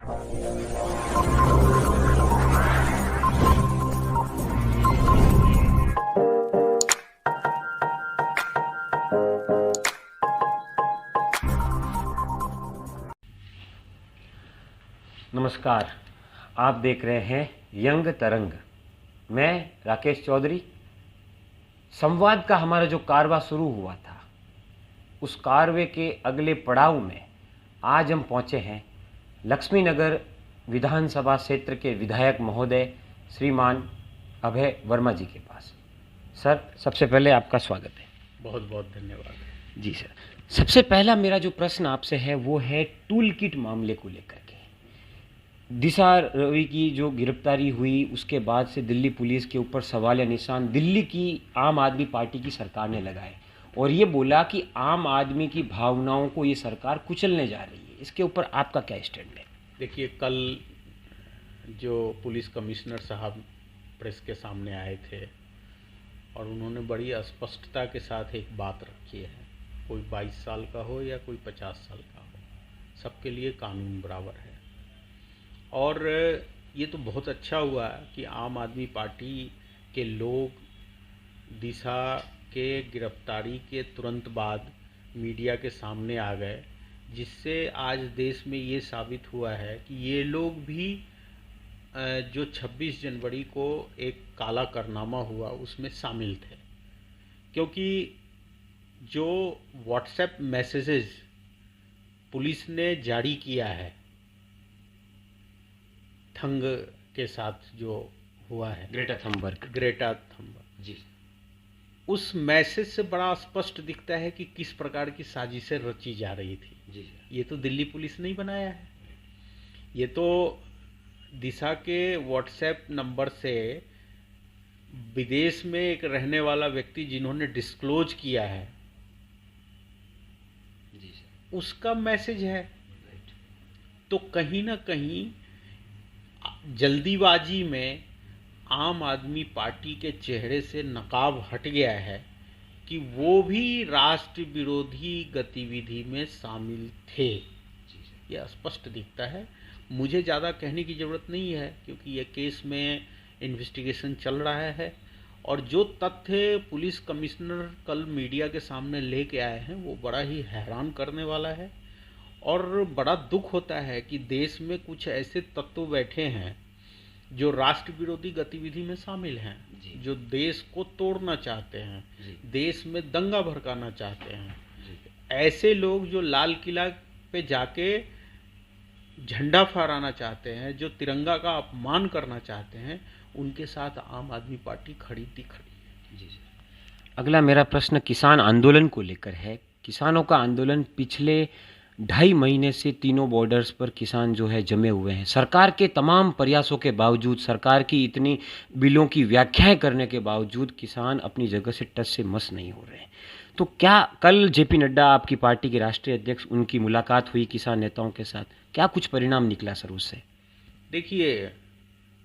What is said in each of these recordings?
नमस्कार, आप देख रहे हैं यंग तरंग। मैं राकेश चौधरी। संवाद का हमारा जो कारवा शुरू हुआ था, उस कारवे के अगले पड़ाव में आज हम पहुंचे हैं लक्ष्मीनगर विधानसभा क्षेत्र के विधायक महोदय श्रीमान अभय वर्मा जी के पास। सर, सबसे पहले आपका स्वागत है। बहुत बहुत धन्यवाद। जी सर, सबसे पहला मेरा जो प्रश्न आपसे है वो है टूल किट मामले को लेकर के। दिशा रवि की जो गिरफ्तारी हुई, उसके बाद से दिल्ली पुलिस के ऊपर सवाल या निशान दिल्ली की आम आदमी पार्टी की सरकार ने लगाए और ये बोला कि आम आदमी की भावनाओं को ये सरकार कुचलने जा रही है। इसके ऊपर आपका क्या स्टैंड है? देखिए, कल जो पुलिस कमिश्नर साहब प्रेस के सामने आए थे और उन्होंने बड़ी स्पष्टता के साथ एक बात रखी है, कोई 22 साल का हो या कोई 50 साल का हो, सबके लिए कानून बराबर है। और ये तो बहुत अच्छा हुआ कि आम आदमी पार्टी के लोग दिशा के गिरफ्तारी के तुरंत बाद मीडिया के सामने आ गए, जिससे आज देश में ये साबित हुआ है कि ये लोग भी जो 26 जनवरी को एक काला कारनामा हुआ उसमें शामिल थे। क्योंकि जो व्हाट्सएप मैसेजेस पुलिस ने जारी किया है थंग के साथ जो हुआ है, ग्रेटा थंबर्ग जी, उस मैसेज से बड़ा स्पष्ट दिखता है कि किस प्रकार की साजिशें रची जा रही थी। जी, ये तो दिल्ली पुलिस ने ही बनाया है। ये तो दिशा के व्हाट्सएप नंबर से विदेश में एक रहने वाला व्यक्ति जिन्होंने डिस्क्लोज किया है, जी उसका मैसेज है। तो कहीं ना कहीं जल्दीबाजी में आम आदमी पार्टी के चेहरे से नकाब हट गया है कि वो भी राष्ट्र विरोधी गतिविधि में शामिल थे। यह स्पष्ट दिखता है। मुझे ज़्यादा कहने की ज़रूरत नहीं है क्योंकि यह केस में इन्वेस्टिगेशन चल रहा है और जो तथ्य पुलिस कमिश्नर कल मीडिया के सामने लेके आए हैं वो बड़ा ही हैरान करने वाला है। और बड़ा दुख होता है कि देश में कुछ ऐसे तत्व बैठे हैं जो राष्ट्र विरोधी गतिविधि में शामिल हैं, जो देश को तोड़ना चाहते हैं, देश में दंगा भड़काना चाहते हैं। ऐसे लोग जो लाल किला पे जाके झंडा फहराना चाहते हैं, जो तिरंगा का अपमान करना चाहते हैं, उनके साथ आम आदमी पार्टी खड़ी दिख रही है। जी सर, अगला मेरा प्रश्न किसान आंदोलन को लेकर है। किसानों का आंदोलन पिछले 2.5 महीने से तीनों बॉर्डर्स पर किसान जो है जमे हुए हैं। सरकार के तमाम प्रयासों के बावजूद, सरकार की इतनी बिलों की व्याख्याएं करने के बावजूद किसान अपनी जगह से टस से मस नहीं हो रहे हैं। तो क्या कल जेपी नड्डा, आपकी पार्टी के राष्ट्रीय अध्यक्ष, उनकी मुलाकात हुई किसान नेताओं के साथ, क्या कुछ परिणाम निकला सर उससे? देखिए,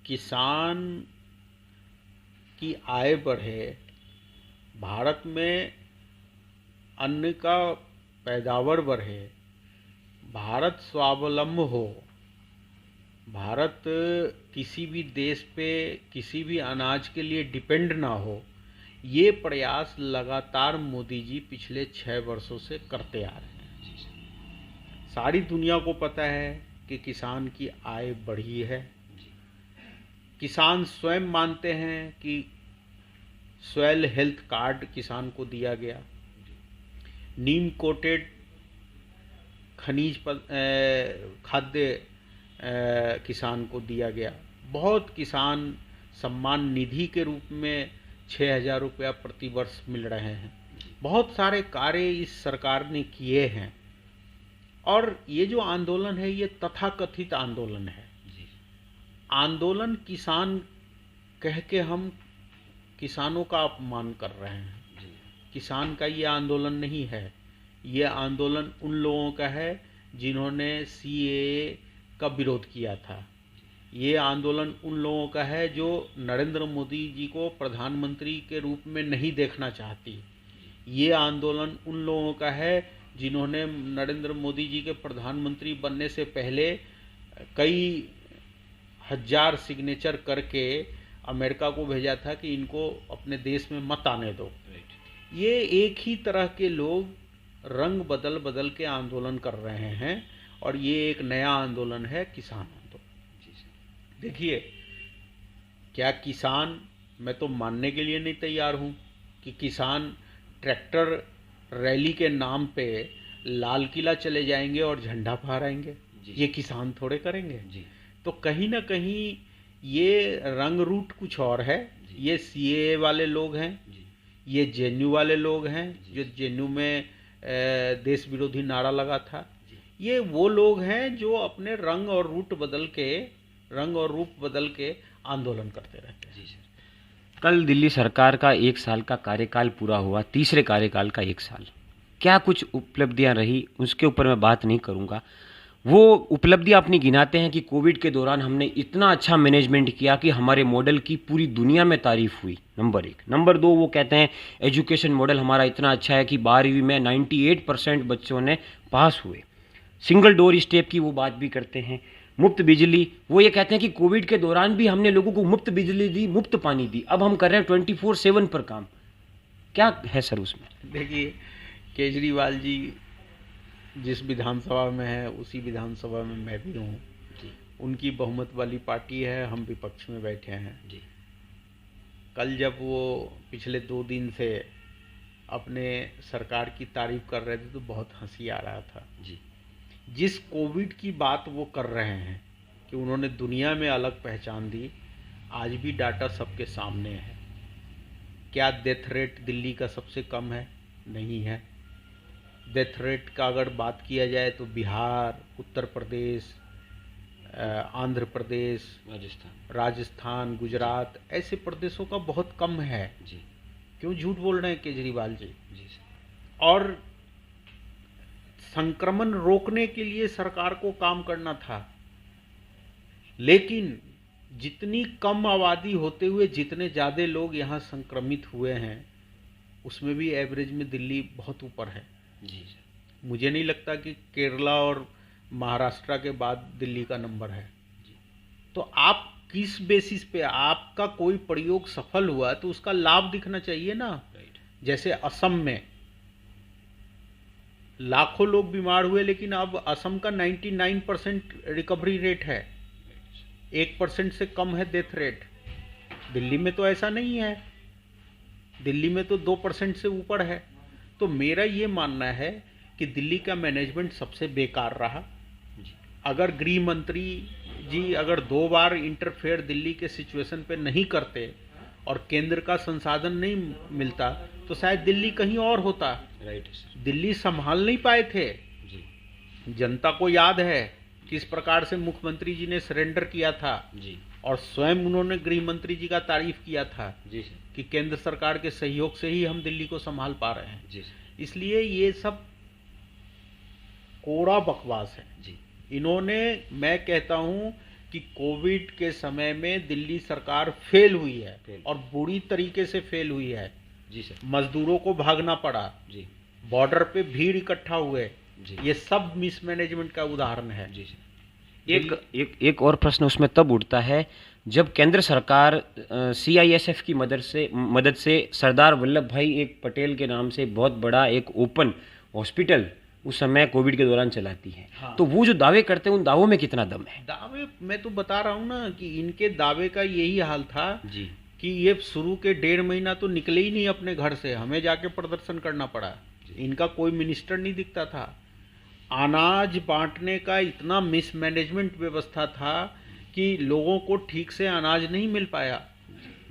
किसान की आय बढ़े, भारत में अन्न का पैदावार बढ़े, भारत स्वावलंब हो, भारत किसी भी देश पे किसी भी अनाज के लिए डिपेंड ना हो, ये प्रयास लगातार मोदी जी पिछले 6 वर्षों से करते आ रहे हैं। सारी दुनिया को पता है कि किसान की आय बढ़ी है। किसान स्वयं मानते हैं कि सॉइल हेल्थ कार्ड किसान को दिया गया, नीम कोटेड खनिज खाद्य किसान को दिया गया, बहुत किसान सम्मान निधि के रूप में 6,000 रुपया प्रति वर्ष मिल रहे हैं। बहुत सारे कार्य इस सरकार ने किए हैं। और ये जो आंदोलन है ये तथाकथित आंदोलन है। आंदोलन किसान कह के हम किसानों का अपमान कर रहे हैं। किसान का ये आंदोलन नहीं है। ये आंदोलन उन लोगों का है जिन्होंने सीएए का विरोध किया था। ये आंदोलन उन लोगों का है जो नरेंद्र मोदी जी को प्रधानमंत्री के रूप में नहीं देखना चाहती। ये आंदोलन उन लोगों का है जिन्होंने नरेंद्र मोदी जी के प्रधानमंत्री बनने से पहले कई हजार सिग्नेचर करके अमेरिका को भेजा था कि इनको अपने देश में मत आने दो। ये एक ही तरह के लोग रंग बदल बदल के आंदोलन कर रहे हैं और ये एक नया आंदोलन है, किसान आंदोलन। देखिए, क्या किसान, मैं तो मानने के लिए नहीं तैयार हूँ कि किसान ट्रैक्टर रैली के नाम पे लाल किला चले जाएंगे और झंडा फहराएंगे। ये किसान थोड़े करेंगे जी। तो कहीं ना कहीं ये रंग रूट कुछ और है। ये सीएए वाले लोग हैं, ये जेएनयू वाले लोग हैं जो जेएनयू में देश विरोधी नारा लगा था। ये वो लोग हैं जो अपने रंग और रूप बदल के आंदोलन करते रहते हैं। जी सर, कल दिल्ली सरकार का 1 साल का कार्यकाल पूरा हुआ, तीसरे कार्यकाल का 1 साल। क्या कुछ उपलब्धियां रही, उसके ऊपर मैं बात नहीं करूंगा। वो उपलब्धियां अपनी गिनाते हैं कि कोविड के दौरान हमने इतना अच्छा मैनेजमेंट किया कि हमारे मॉडल की पूरी दुनिया में तारीफ हुई, नंबर 1। नंबर 2, वो कहते हैं एजुकेशन मॉडल हमारा इतना अच्छा है कि 12वीं में 98% बच्चों ने पास हुए। सिंगल डोर स्टेप की वो बात भी करते हैं। मुफ्त बिजली, वो ये कहते हैं कि कोविड के दौरान भी हमने लोगों को मुफ्त बिजली दी, मुफ्त पानी दी। अब हम कर रहे हैं 24/7 पर काम। क्या है सर उसमें? देखिए, केजरीवाल जी जिस विधानसभा में है उसी विधानसभा में मैं भी हूँ। उनकी बहुमत वाली पार्टी है, हम विपक्ष में बैठे हैं जी। कल जब वो पिछले 2 दिन से अपने सरकार की तारीफ कर रहे थे तो बहुत हंसी आ रहा था जी। जिस कोविड की बात वो कर रहे हैं कि उन्होंने दुनिया में अलग पहचान दी, आज भी डाटा सबके सामने है। क्या डेथ रेट दिल्ली का सबसे कम है? नहीं है। डेथ रेट का अगर बात किया जाए तो बिहार, उत्तर प्रदेश, आंध्र प्रदेश, राजस्थान, गुजरात, ऐसे प्रदेशों का बहुत कम है जी। क्यों झूठ बोल रहे हैं केजरीवाल जी? जी सर। और संक्रमण रोकने के लिए सरकार को काम करना था, लेकिन जितनी कम आबादी होते हुए जितने ज़्यादा लोग यहाँ संक्रमित हुए हैं, उसमें भी एवरेज में दिल्ली बहुत ऊपर है जी। मुझे नहीं लगता कि केरला और महाराष्ट्र के बाद दिल्ली का नंबर है जी। तो आप किस बेसिस पे, आपका कोई प्रयोग सफल हुआ तो उसका लाभ दिखना चाहिए ना। जैसे असम में लाखों लोग बीमार हुए, लेकिन अब असम का 99% रिकवरी रेट है, 1% से कम है डेथ रेट। दिल्ली में तो ऐसा नहीं है, दिल्ली में तो 2% से ऊपर है। तो मेरा ये मानना है कि दिल्ली का मैनेजमेंट सबसे बेकार रहा। अगर गृह मंत्री जी अगर 2 बार इंटरफेयर दिल्ली के सिचुएशन पे नहीं करते और केंद्र का संसाधन नहीं मिलता तो शायद दिल्ली कहीं और होता। राइट। दिल्ली संभाल नहीं पाए थे जी। जनता को याद है किस प्रकार से मुख्यमंत्री जी ने सरेंडर किया था जी। और स्वयं उन्होंने गृह मंत्री जी का तारीफ किया था जी कि केंद्र सरकार के सहयोग से ही हम दिल्ली को संभाल पा रहे हैं जी। इसलिए ये सब कोड़ा बकवास है जी। इन्होंने, मैं कहता हूं कि कोविड के समय में दिल्ली सरकार फेल हुई है और बुरी तरीके से फेल हुई है जी सर। मजदूरों को भागना पड़ा जी, बॉर्डर पे भीड़ इकट्ठा हुए जी। ये सब मिसमैनेजमेंट का उदाहरण है जी सर। एक और प्रश्न उसमें तब उठता है जब केंद्र सरकार CISF की मदद से सरदार वल्लभ भाई एक पटेल के नाम से बहुत बड़ा एक ओपन हॉस्पिटल उस समय कोविड के दौरान चलाती है। हाँ। तो वो जो दावे करते हैं उन दावों में कितना दम है? दावे मैं तो बता रहा हूँ ना कि इनके दावे का यही हाल था जी कि ये शुरू के 1.5 महीना तो निकले ही नहीं अपने घर से, हमें जाके प्रदर्शन करना पड़ा। इनका कोई मिनिस्टर नहीं दिखता था। अनाज बांटने का इतना मिसमैनेजमेंट व्यवस्था था कि लोगों को ठीक से अनाज नहीं मिल पाया।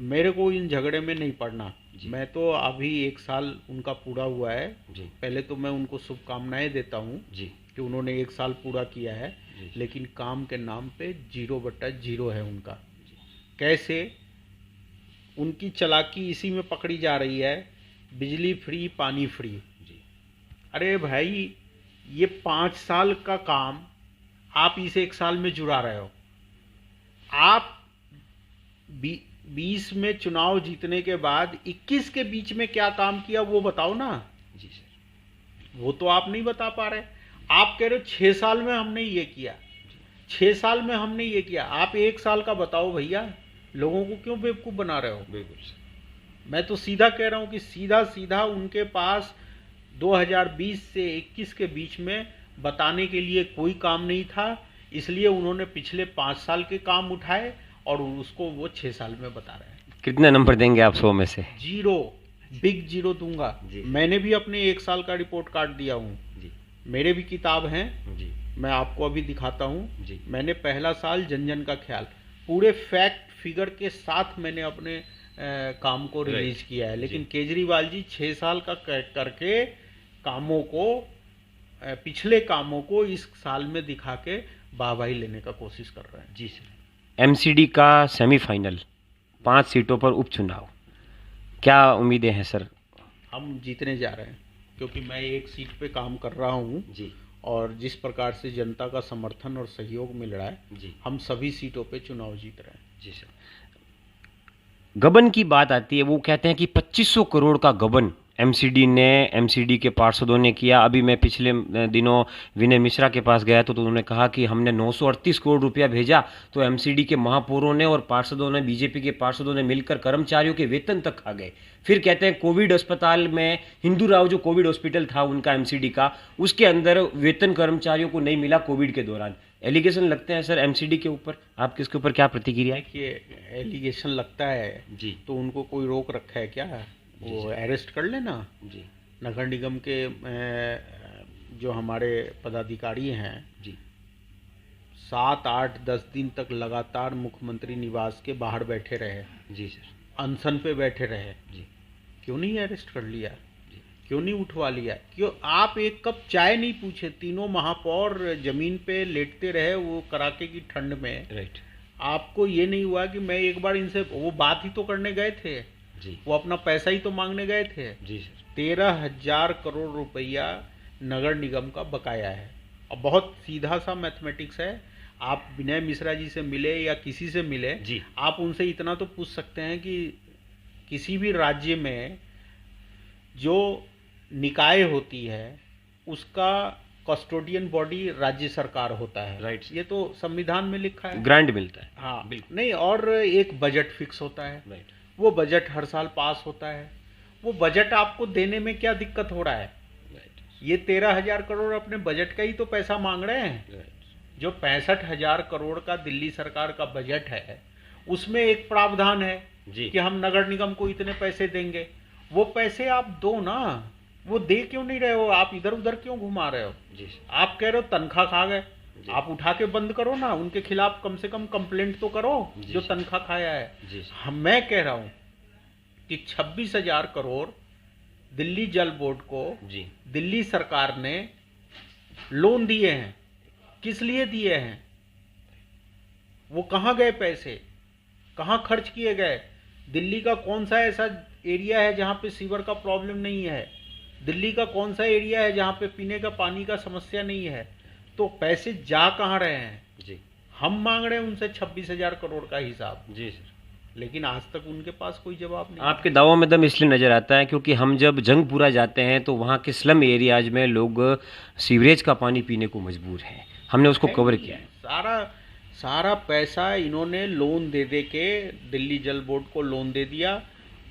मेरे को इन झगड़े में नहीं पड़ना। मैं तो अभी 1 साल उनका पूरा हुआ है जी। पहले तो मैं उनको शुभकामनाएं देता हूँ जी कि उन्होंने 1 साल पूरा किया है, लेकिन काम के नाम पे 0/0 है उनका। कैसे उनकी चालाकी इसी में पकड़ी जा रही है, बिजली फ्री, पानी फ्री जी। अरे भाई, ये 5 साल का काम आप इसे 1 साल में जुड़ा रहे हो। आप 20 में चुनाव जीतने के बाद 21 के बीच में क्या काम किया वो बताओ ना जी सर। वो तो आप नहीं बता पा रहे। आप कह रहे हो 6 साल में हमने ये किया। 6 साल में हमने ये किया, आप 1 साल का बताओ भैया, लोगों को क्यों बेवकूफ़ बना रहे हो? बिल्कुल। मैं तो सीधा कह रहा हूँ कि सीधा सीधा उनके पास 2020 से 21 के बीच में बताने के लिए कोई काम नहीं था, इसलिए उन्होंने पिछले 5 साल के काम उठाए और उसको वो 6 साल में बता रहे हैं। कितने नंबर देंगे आप 100 में से? 0, बिग 0 दूंगा। जी। मैंने भी अपने 1 साल का रिपोर्ट कार्ड दिया हूँ, जी मेरे भी किताब हैं, जी मैं आपको अभी दिखाता हूँ। जी। मैंने पहला साल जन जन का ख्याल पूरे फैक्ट फिगर के साथ मैंने अपने काम को रिलीज किया है, लेकिन केजरीवाल जी 6 साल का करके कामों को, पिछले कामों को इस साल में दिखा के वाहवाही लेने का कोशिश कर रहे हैं। जी सर। एमसीडी का सेमीफाइनल, 5 सीटों पर उपचुनाव, क्या उम्मीदें हैं सर? हम जीतने जा रहे हैं, क्योंकि मैं एक सीट पे काम कर रहा हूँ जी और जिस प्रकार से जनता का समर्थन और सहयोग मिल रहा है, जी हम सभी सीटों पे चुनाव जीत रहे हैं। जी सर। गबन की बात आती है, वो कहते हैं कि 2500 करोड़ का गबन एमसीडी के पार्षदों ने किया। अभी मैं पिछले दिनों विनय मिश्रा के पास गया तो उन्होंने कहा कि हमने 938 करोड़ रुपया भेजा, तो एमसीडी के महापौरों ने और पार्षदों ने, बीजेपी के पार्षदों ने मिलकर कर्मचारियों के वेतन तक खा गए। फिर कहते हैं कोविड अस्पताल में हिंदू राव, जो कोविड हॉस्पिटल था उनका एमसीडी का, उसके अंदर वेतन कर्मचारियों को नहीं मिला कोविड के दौरान। एलिगेशन लगते हैं सर एमसीडी के ऊपर, आप किसके ऊपर क्या प्रतिक्रिया है? देखिए, एलिगेशन लगता है जी तो उनको कोई रोक रखा है क्या? वो अरेस्ट कर लेना। जी नगर निगम के जो हमारे पदाधिकारी हैं, जी 7, 8, 10 दिन तक लगातार मुख्यमंत्री निवास के बाहर बैठे रहे, जी सर अनशन पे बैठे रहे, जी क्यों नहीं अरेस्ट कर लिया? जी क्यों नहीं उठवा लिया? क्यों आप एक कप चाय नहीं पूछे? तीनों महापौर जमीन पे लेटते रहे वो कड़ाके की ठंड में। राइट आपको ये नहीं हुआ कि मैं एक बार इनसे, वो बात ही तो करने गए थे, जी वो अपना पैसा ही तो मांगने गए थे। जी सर 13,000 करोड़ रुपया नगर निगम का बकाया है। और बहुत सीधा सा मैथमेटिक्स है, आप विनय मिश्रा जी से मिले या किसी से मिले, जी आप उनसे इतना तो पूछ सकते हैं कि किसी भी राज्य में जो निकाय होती है उसका कस्टोडियन बॉडी राज्य सरकार होता है। राइट। ये तो संविधान में लिखा है। ग्रांट मिलता है। हाँ बिल्कुल। नहीं, और एक बजट फिक्स होता है, राइट वो बजट हर साल पास होता है। वो बजट आपको देने में क्या दिक्कत हो रहा है? राइट ये 13,000 करोड़ अपने बजट का ही तो पैसा मांग रहे हैं। राइट जो 65,000 करोड़ का दिल्ली सरकार का बजट है, उसमें एक प्रावधान है जी कि हम नगर निगम को इतने पैसे देंगे। वो पैसे आप दो ना, वो दे क्यों नहीं रहे हो? आप इधर उधर क्यों घुमा रहे हो? जी सर आप कह रहे हो तनख्वाह खा गए, जी। आप उठा के बंद करो ना, उनके खिलाफ कम से कम कंप्लेंट तो करो जी जो सर। तनख्वाह खाया है। जी सर मैं कह रहा हूं कि 26,000 करोड़ दिल्ली जल बोर्ड को जी दिल्ली सरकार ने लोन दिए हैं। किस लिए दिए हैं? वो कहाँ गए पैसे? कहाँ खर्च किए गए? दिल्ली का कौन सा ऐसा एरिया है जहाँ पे सीवर का प्रॉब्लम नहीं है? दिल्ली का कौन सा एरिया है जहाँ पे पीने का पानी का समस्या नहीं है? तो पैसे जा कहाँ रहे हैं? जी हम मांग रहे हैं उनसे 26,000 करोड़ का हिसाब, जी सर। लेकिन आज तक उनके पास कोई जवाब नहीं। आपके दावों में दम इसलिए नज़र आता है क्योंकि हम जब जंगपुरा जाते हैं तो वहाँ के स्लम एरियाज में लोग सीवरेज का पानी पीने को मजबूर हैं। हमने उसको कवर किया है। सारा पैसा इन्होंने लोन दे दे के दिल्ली जल बोर्ड को लोन दे दिया,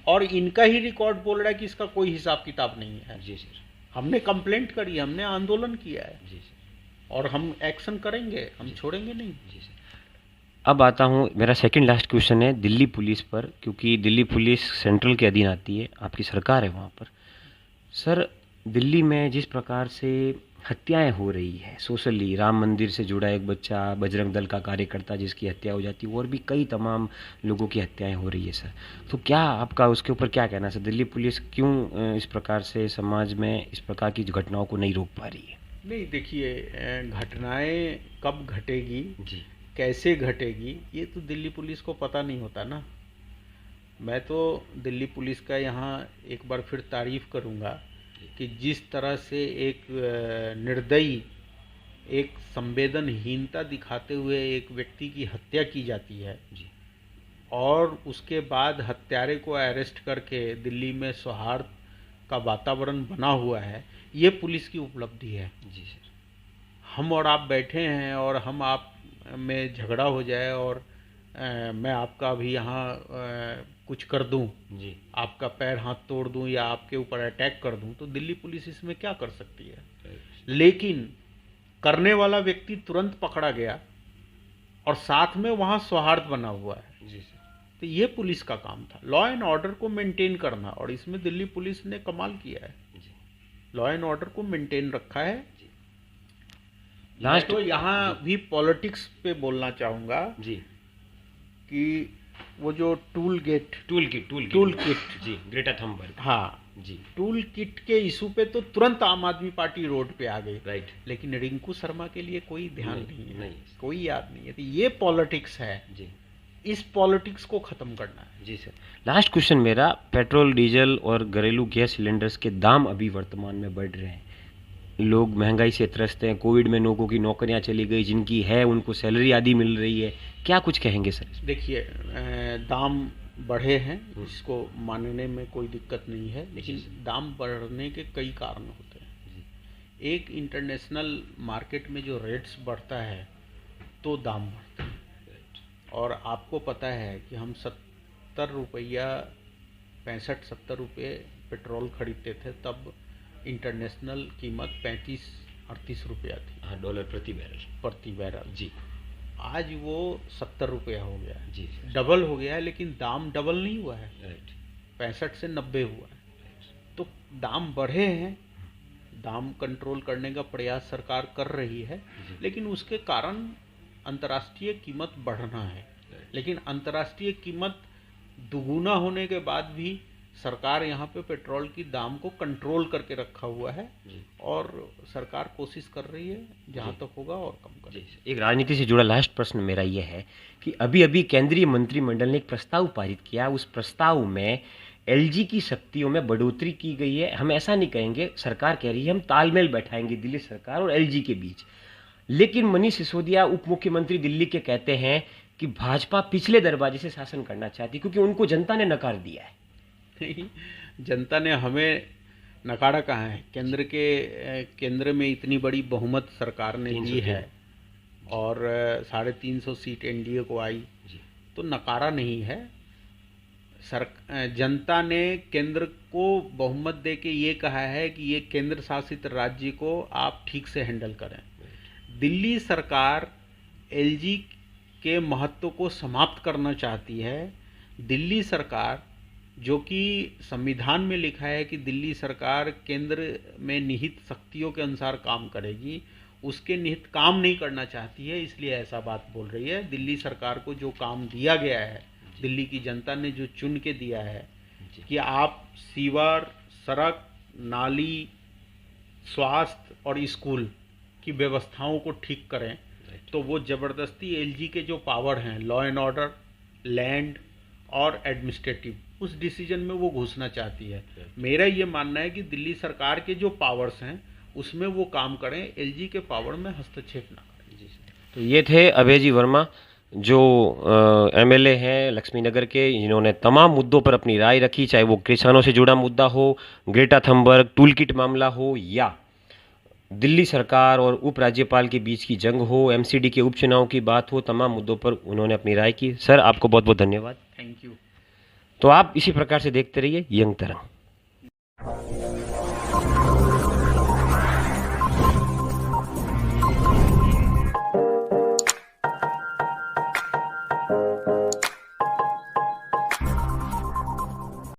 और इनका ही रिकॉर्ड बोल रहा है कि इसका कोई हिसाब किताब नहीं है। जी सर हमने कंप्लेंट करी, हमने आंदोलन किया है, जी सर और हम एक्शन करेंगे, हम छोड़ेंगे नहीं। जी सर। अब आता हूँ, मेरा सेकंड लास्ट क्वेश्चन है दिल्ली पुलिस पर, क्योंकि दिल्ली पुलिस सेंट्रल के अधीन आती है, आपकी सरकार है वहाँ पर। सर, दिल्ली में जिस प्रकार से हत्याएं हो रही है सोशली, राम मंदिर से जुड़ा एक बच्चा, बजरंग दल का कार्यकर्ता जिसकी हत्या हो जाती है, और भी कई तमाम लोगों की हत्याएं हो रही है सर, तो क्या आपका उसके ऊपर क्या कहना है सर? दिल्ली पुलिस क्यों इस प्रकार से समाज में इस प्रकार की घटनाओं को नहीं रोक पा रही है? नहीं, देखिए, घटनाएं कब घटेगी, जी कैसे घटेगी, ये तो दिल्ली पुलिस को पता नहीं होता ना। मैं तो दिल्ली पुलिस का यहाँ एक बार फिर तारीफ करूँगा कि जिस तरह से एक निर्दयी, एक संवेदनहीनता दिखाते हुए एक व्यक्ति की हत्या की जाती है जी और उसके बाद हत्यारे को अरेस्ट करके दिल्ली में सौहार्द का वातावरण बना हुआ है, ये पुलिस की उपलब्धि है। जी सर। हम और आप बैठे हैं और हम आप में झगड़ा हो जाए और मैं आपका भी यहाँ कुछ कर दूं, जी आपका पैर हाथ तोड़ दूं या आपके ऊपर अटैक कर दूं, तो दिल्ली पुलिस इसमें क्या कर सकती है। लेकिन करने वाला व्यक्ति तुरंत पकड़ा गया और साथ में वहाँ सौहार्द बना हुआ है। जी सर। तो ये पुलिस का काम था, लॉ एंड ऑर्डर को मेंटेन करना, और इसमें दिल्ली पुलिस ने कमाल किया है, जी लॉ एंड ऑर्डर को मेंटेन रखा है। लास्ट तो यहाँ भी पॉलिटिक्स पे बोलना चाहूँगा जी कि वो जो टूल किट जी ग्रेटा थंबर्ग, हाँ जी टूल किट के इशू पे तो तुरंत आम आदमी पार्टी रोड पे आ गई, राइट, लेकिन रिंकू शर्मा के लिए कोई ध्यान नहीं है, नहीं। कोई याद नहीं है। तो ये पॉलिटिक्स है, जी इस पॉलिटिक्स को खत्म करना है। जी सर। लास्ट क्वेश्चन मेरा, पेट्रोल डीजल और घरेलू गैस सिलेंडर्स के दाम अभी वर्तमान में बढ़ रहे हैं, लोग महंगाई से त्रस्त हैं, कोविड में लोगों की नौकरियां चली गई, जिनकी है उनको सैलरी आधी मिल रही है, क्या कुछ कहेंगे सर? देखिए दाम बढ़े हैं, इसको मानने में कोई दिक्कत नहीं है, लेकिन दाम बढ़ने के कई कारण होते हैं। एक इंटरनेशनल मार्केट में जो रेट्स बढ़ता है तो दाम बढ़ते हैं, और आपको पता है कि हम 70 रुपया 65-70 रुपये पेट्रोल खरीदते थे, तब इंटरनेशनल कीमत 35-38 रुपया थी। हाँ, डॉलर प्रति बैरल जी। आज वो 70 रुपया हो गया है, जी, डबल हो गया है, लेकिन दाम डबल नहीं हुआ है, राइट, 65 से 90 हुआ है। तो दाम बढ़े हैं, दाम कंट्रोल करने का प्रयास सरकार कर रही है, लेकिन उसके कारण अंतर्राष्ट्रीय कीमत बढ़ना है। लेकिन अंतर्राष्ट्रीय कीमत दुगुना होने के बाद भी सरकार यहाँ पे पेट्रोल की दाम को कंट्रोल करके रखा हुआ है, और सरकार कोशिश कर रही है जहाँ तक होगा और कम करे। एक राजनीति से जुड़ा लास्ट प्रश्न मेरा ये है कि अभी अभी केंद्रीय मंत्रिमंडल ने एक प्रस्ताव पारित किया, उस प्रस्ताव में एलजी की शक्तियों में बढ़ोतरी की गई है। हम ऐसा नहीं कहेंगे, सरकार कह रही है हम तालमेल बैठाएंगे दिल्ली सरकार और एलजी के बीच, लेकिन मनीष सिसोदिया उप मुख्यमंत्री दिल्ली के कहते हैं कि भाजपा पिछले दरवाजे से शासन करना चाहती, क्योंकि उनको जनता ने नकार दिया है। जनता ने हमें नकारा कहाँ है, केंद्र में इतनी बड़ी बहुमत सरकार ने दी है और 350 सीट एनडीए को आई, तो नकारा नहीं है। जनता ने केंद्र को बहुमत दे के ये कहा है कि ये केंद्र शासित राज्य को आप ठीक से हैंडल करें। दिल्ली सरकार एलजी के महत्व को समाप्त करना चाहती है। दिल्ली सरकार, जो कि संविधान में लिखा है कि दिल्ली सरकार केंद्र में निहित शक्तियों के अनुसार काम करेगी, उसके निहित काम नहीं करना चाहती है, इसलिए ऐसा बात बोल रही है। दिल्ली सरकार को जो काम दिया गया है, दिल्ली की जनता ने जो चुन के दिया है कि आप सीवर, सड़क, नाली, स्वास्थ्य और स्कूल की व्यवस्थाओं को ठीक करें, तो वो ज़बरदस्ती एलजी के जो पावर हैं, लॉ एंड ऑर्डर, लैंड और एडमिनिस्ट्रेटिव, उस डिसीजन में वो घुसना चाहती है। मेरा ये मानना है कि दिल्ली सरकार के जो पावर्स हैं उसमें वो काम करें, एलजी के पावर में हस्तक्षेप ना करें। तो ये थे अभय जी वर्मा, जो एमएलए हैं लक्ष्मीनगर के, जिन्होंने तमाम मुद्दों पर अपनी राय रखी, चाहे वो किसानों से जुड़ा मुद्दा हो, ग्रेटा थंबर्ग टूल किट मामला हो, या दिल्ली सरकार और उपराज्यपाल के बीच की जंग हो, एमसीडी के उपचुनाव की बात हो, तमाम मुद्दों पर उन्होंने अपनी राय की। सर, आपको बहुत बहुत धन्यवाद। Thank you. तो आप इसी प्रकार से देखते रहिए यंग तरंग।